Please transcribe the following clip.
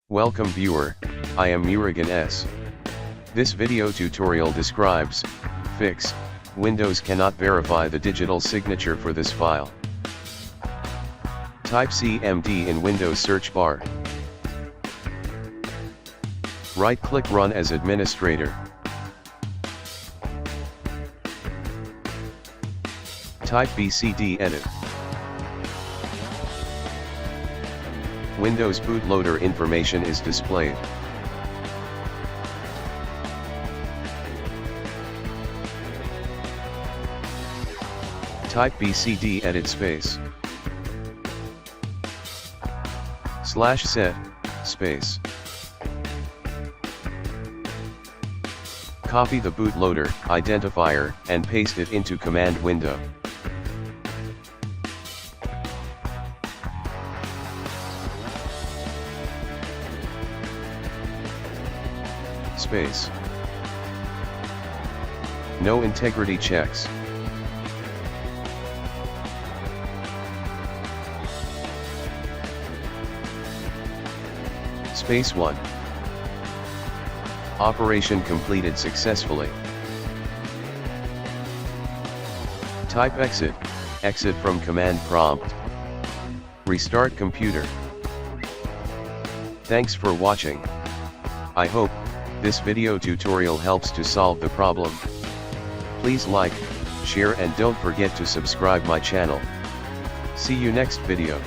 Welcome viewer, I am Murugan S. This video tutorial describes, fix, Windows cannot verify the digital signature for this file. Type CMD in Windows search bar. Right-click Run as administrator. Type BCD edit. Windows bootloader information is displayed. Type BCD edit space /set space. Copy the bootloader identifier and paste it into command window. Space. No integrity checks. Space 1. Operation completed successfully. Type exit from command prompt. Restart computer. Thanks for watching. I hope this video tutorial helps to solve the problem. Please like, share and don't forget to subscribe my channel. See you next video.